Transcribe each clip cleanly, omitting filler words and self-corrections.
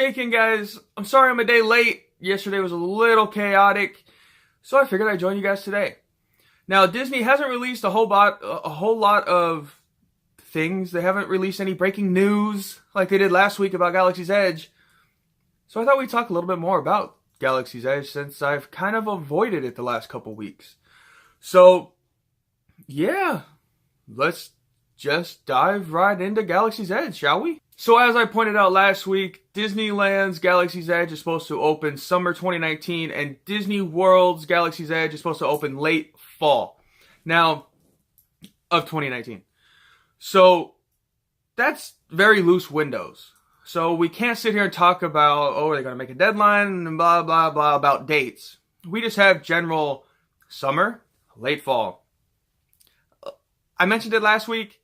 shaking, guys. I'm sorry I'm a day late. Yesterday was a little chaotic, so I figured I'd join you guys today. Now, Disney hasn't released a whole lot of things. They haven't released any breaking news like they did last week about Galaxy's Edge. So I thought we'd talk a little bit more about Galaxy's Edge since I've kind of avoided it the last couple weeks. So, yeah, let's just dive right into Galaxy's Edge, shall we? So as I pointed out last week, Disneyland's Galaxy's Edge is supposed to open summer 2019, and Disney World's Galaxy's Edge is supposed to open late fall. Now, of 2019. So, that's very loose windows. So we can't sit here and talk about, are they going to make a deadline and blah, blah, blah about dates. We just have general summer, late fall. I mentioned it last week.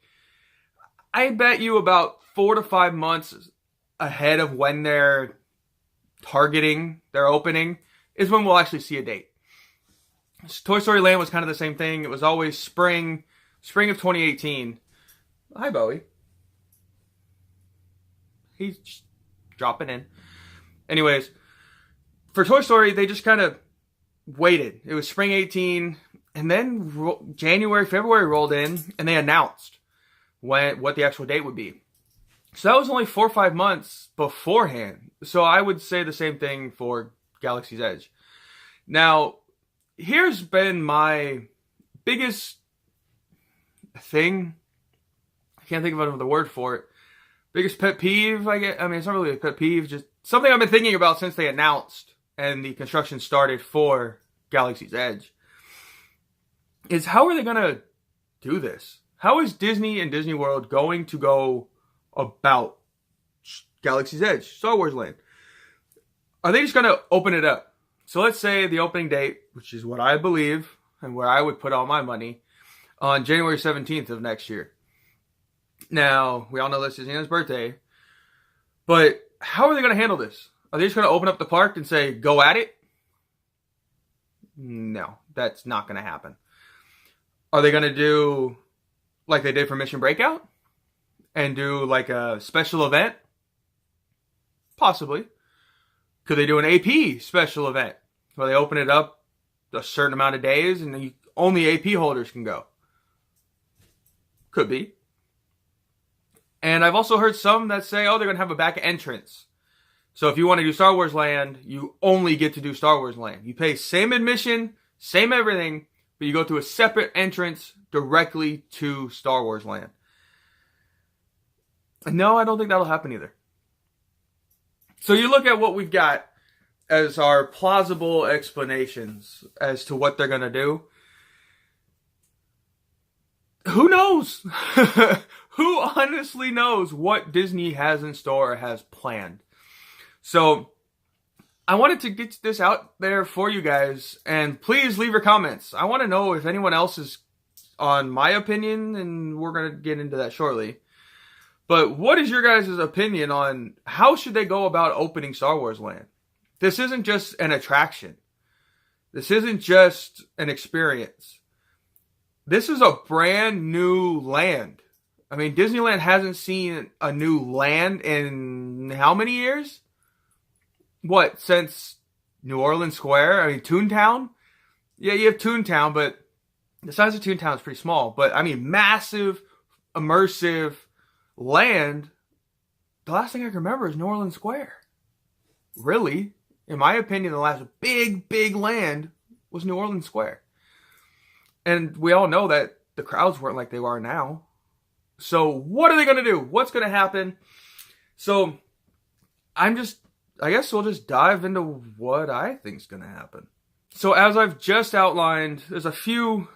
I bet you about 4 to 5 months ahead of when they're targeting their opening is when we'll actually see a date. Toy Story Land was kind of the same thing. It was always spring of 2018. Hi, Bowie. He's just dropping in. Anyways, for Toy Story, they just kind of waited. It was spring 18, and then January, February rolled in, and they announced what the actual date would be. So that was only 4 or 5 months beforehand. So I would say the same thing for Galaxy's Edge. Now, here's been my biggest thing. I can't think of another word for it. Biggest pet peeve, I guess. I mean, it's not really a pet peeve. Just something I've been thinking about since they announced and the construction started for Galaxy's Edge. Is how are they going to do this? How is Disney and Disney World going to go about Galaxy's Edge, Star Wars Land? Are they just going to open it up? So let's say the opening date, which is what I believe and where I would put all my money, on January 17th of next year. Now, we all know this is Disneyland's birthday, but how are they going to handle this? Are they just going to open up the park and say, go at it? No, that's not going to happen. Are they going to do like they did for Mission Breakout? And do like a special event? Possibly. Could they do an AP special event where they open it up a certain amount of days and only AP holders can go? Could be. And I've also heard some that say, they're going to have a back entrance. So if you want to do Star Wars Land, you only get to do Star Wars Land. You pay same admission, same everything, but you go through a separate entrance directly to Star Wars Land. No, I don't think that'll happen either. So you look at what we've got as our plausible explanations as to what they're going to do. Who knows? Who honestly knows what Disney has in store or has planned? So I wanted to get this out there for you guys, and please leave your comments. I want to know if anyone else is on my opinion, and we're going to get into that shortly. But what is your guys' opinion on how should they go about opening Star Wars Land? This isn't just an attraction. This isn't just an experience. This is a brand new land. I mean, Disneyland hasn't seen a new land in how many years? What, since New Orleans Square? I mean, Toontown? Yeah, you have Toontown, but the size of Toontown is pretty small. But, I mean, massive, immersive land. The last thing I can remember is New Orleans Square. Really, in my opinion, the last big land was New Orleans Square. And we all know that the crowds weren't like they are now. So what are they going to do? What's going to happen? So I guess we'll just dive into what I think is going to happen. So as I've just outlined, there's a few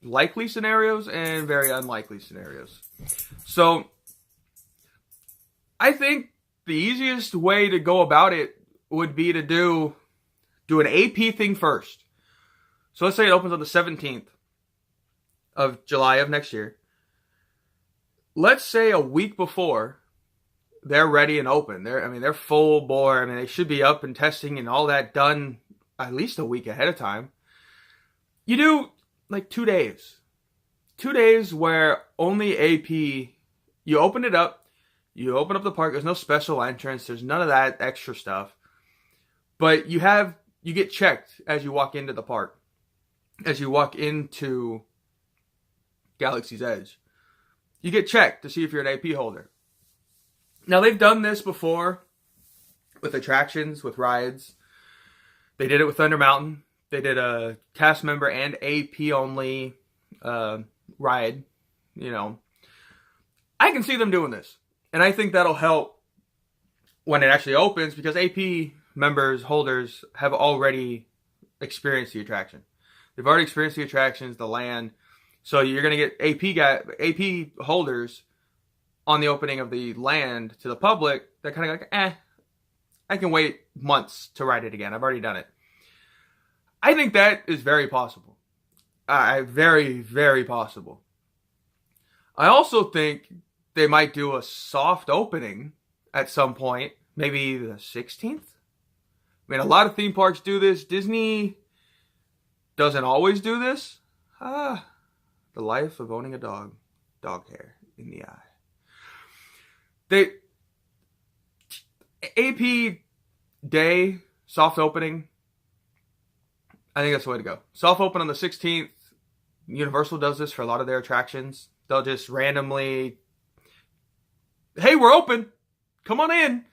likely scenarios and very unlikely scenarios. So I think the easiest way to go about it would be to do an AP thing first. So let's say it opens on the 17th of July of next year. Let's say a week before they're ready and open. They're full bore. I mean, they should be up and testing and all that done at least a week ahead of time. You do like 2 days. 2 days where only AP, you open it up, You open up the park. There's no special entrance. There's none of that extra stuff. But you get checked as you walk into the park. As you walk into Galaxy's Edge. You get checked to see if you're an AP holder. Now, they've done this before with attractions, with rides. They did it with Thunder Mountain. They did a cast member and AP only ride. You know, I can see them doing this. And I think that'll help when it actually opens, because AP members, holders, have already experienced the attraction. They've already experienced the attractions, the land. So you're going to get AP holders on the opening of the land to the public. They're kind of like, I can wait months to ride it again. I've already done it. I think that is very possible. Very, very possible. I also think they might do a soft opening at some point. Maybe the 16th? I mean, a lot of theme parks do this. Disney doesn't always do this. The life of owning a dog. Dog hair in the eye. AP day, soft opening. I think that's the way to go. Soft open on the 16th. Universal does this for a lot of their attractions. They'll just randomly, hey, we're open. Come on in.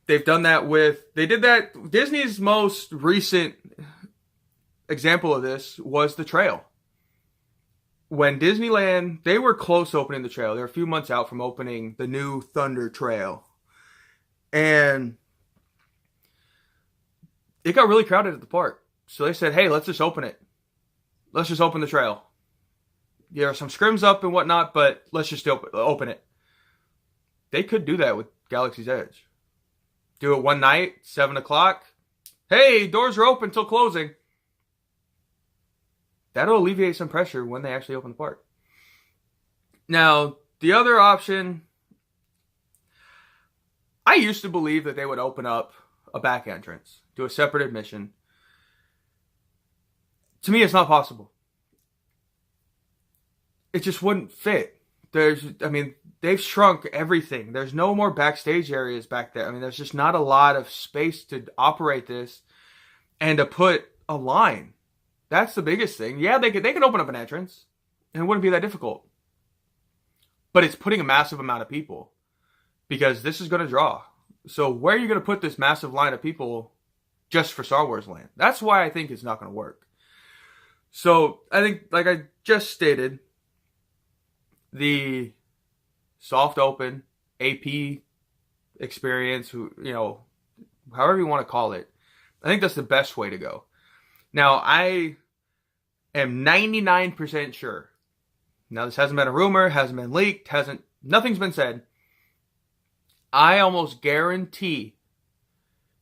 They've done that they did that. Disney's most recent example of this was the trail. When Disneyland, they were close opening the trail. They were a few months out from opening the new Thunder Trail. And it got really crowded at the park. So they said, hey, let's just open it. Let's just open the trail. There are some scrims up and whatnot, but let's just open it. They could do that with Galaxy's Edge. Do it one night, 7 o'clock. Hey, doors are open till closing. That'll alleviate some pressure when they actually open the park. Now, the other option, I used to believe that they would open up a back entrance, do a separate admission. To me, it's not possible. It just wouldn't fit. They've shrunk everything. There's no more backstage areas back there. I mean, there's just not a lot of space to operate this and to put a line. That's the biggest thing. Yeah, they could open up an entrance, and it wouldn't be that difficult. But it's putting a massive amount of people, because this is going to draw. So where are you going to put this massive line of people just for Star Wars Land? That's why I think it's not going to work. So I think, like I just stated, the soft open AP experience, however you want to call it, I think that's the best way to go. Now, I am 99% sure. Now, this hasn't been a rumor, hasn't been leaked, nothing's been said. I almost guarantee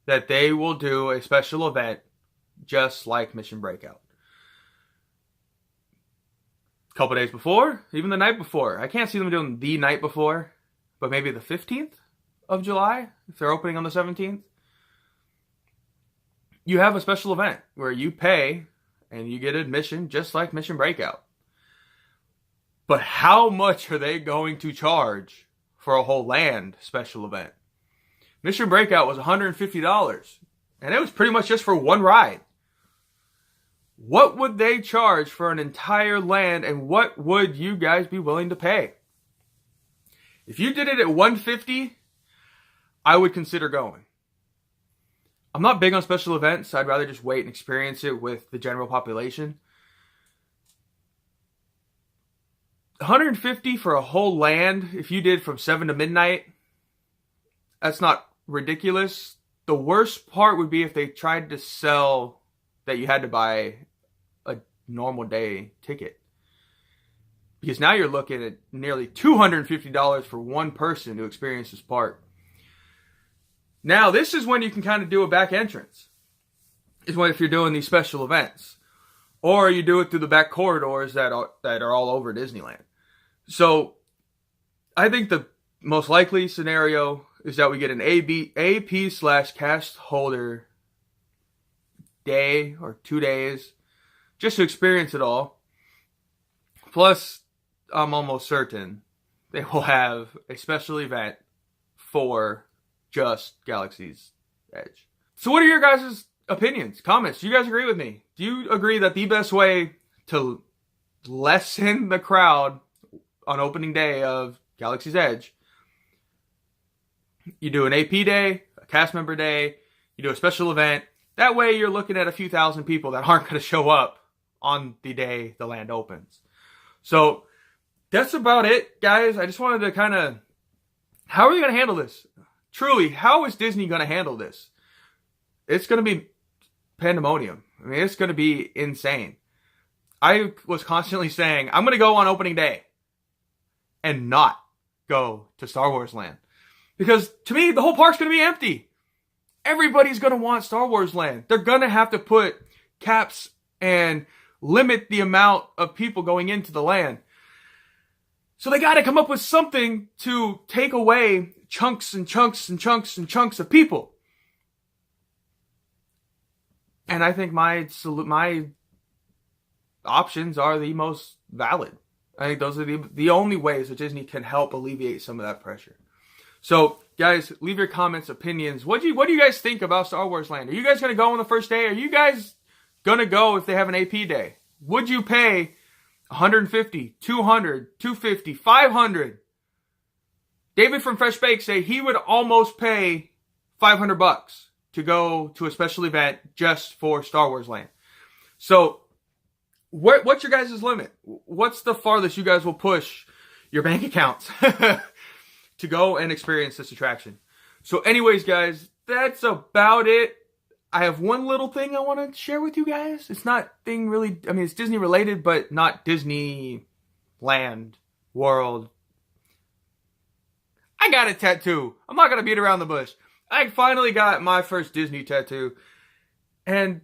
that they will do a special event just like Mission Breakout. A couple days before, even the night before. I can't see them doing the night before, but maybe the 15th of July, if they're opening on the 17th. You have a special event where you pay and you get admission just like Mission Breakout. But how much are they going to charge for a whole land special event? Mission Breakout was $150, and it was pretty much just for one ride. What would they charge for an entire land, and what would you guys be willing to pay? If you did it at $150, I would consider going. I'm not big on special events. I'd rather just wait and experience it with the general population. $150 for a whole land, if you did from 7 to midnight, that's not ridiculous. The worst part would be if they tried to sell that you had to buy a normal day ticket. Because now you're looking at nearly $250 for one person to experience this park. Now, this is when you can kind of do a back entrance. Is when if you're doing these special events. Or you do it through the back corridors that are all over Disneyland. So, I think the most likely scenario is that we get an AP/cast holder day or 2 days just to experience it all. Plus, I'm almost certain they will have a special event for just Galaxy's Edge. So what are your guys' opinions, comments? Do you guys agree with me? Do you agree that the best way to lessen the crowd on opening day of Galaxy's Edge, you do an AP day, a cast member day, you do a special event? That way you're looking at a few thousand people that aren't going to show up on the day the land opens. So that's about it, guys. I just wanted to kind of, how are we going to handle this? Truly, how is Disney going to handle this? It's going to be pandemonium. I mean, it's going to be insane. I was constantly saying, I'm going to go on opening day and not go to Star Wars Land. Because to me, the whole park's going to be empty. Everybody's going to want Star Wars Land. They're going to have to put caps and limit the amount of people going into the land. So they got to come up with something to take away chunks and chunks and chunks and chunks of people. And I think my options are the most valid. I think those are the only ways that Disney can help alleviate some of that pressure. So, guys, leave your comments, opinions. What do you guys think about Star Wars Land? Are you guys going to go on the first day? Are you guys going to go if they have an AP day? Would you pay $150, $200, $250, $500? David from Fresh Bake say he would almost pay $500 to go to a special event just for Star Wars Land. So, what's your guys' limit? What's the farthest you guys will push your bank accounts to go and experience this attraction? So anyways, guys, that's about it. I have one little thing I want to share with you guys. It's not thing really, I mean, it's Disney related, but not Disneyland World. I got a tattoo. I'm not going to beat around the bush. I finally got my first Disney tattoo. And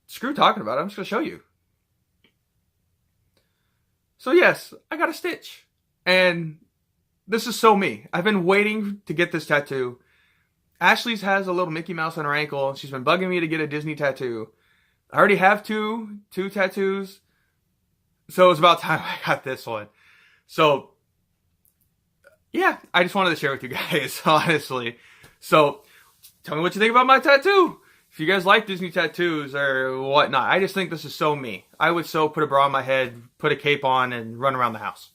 screw talking about it. I'm just going to show you. So yes, I got a stitch. And this is so me. I've been waiting to get this tattoo. Ashley's has a little Mickey Mouse on her ankle. She's been bugging me to get a Disney tattoo. I already have two tattoos. So it was about time I got this one. So, yeah, I just wanted to share with you guys, honestly. So, tell me what you think about my tattoo. If you guys like Disney tattoos or whatnot, I just think this is so me. I would so put a bra on my head, put a cape on, and run around the house.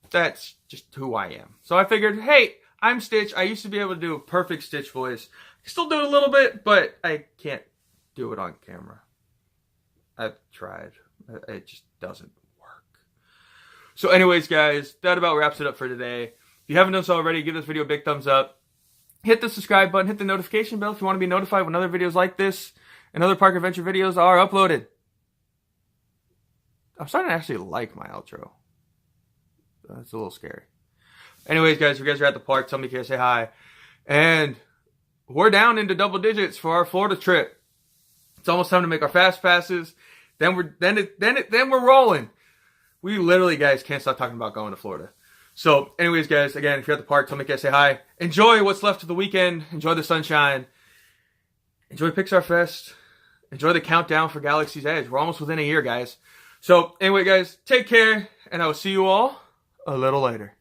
That's just who I am. So I figured, hey, I'm Stitch. I used to be able to do a perfect Stitch voice. I still do it a little bit, but I can't do it on camera. I've tried. It just doesn't work. So anyways, guys, that about wraps it up for today. If you haven't done so already, give this video a big thumbs up. Hit the subscribe button. Hit the notification bell if you want to be notified when other videos like this and other park adventure videos are uploaded. I'm starting to actually like my outro. It's a little scary. Anyways, guys, if you guys are at the park, tell me if you guys say hi. And we're down into double digits for our Florida trip. It's almost time to make our fast passes. Then we're rolling. We literally, guys, can't stop talking about going to Florida. So, anyways, guys, again, if you're at the park, tell me if you guys say hi. Enjoy what's left of the weekend. Enjoy the sunshine. Enjoy Pixar Fest. Enjoy the countdown for Galaxy's Edge. We're almost within a year, guys. So, anyway, guys, take care, and I will see you all a little later.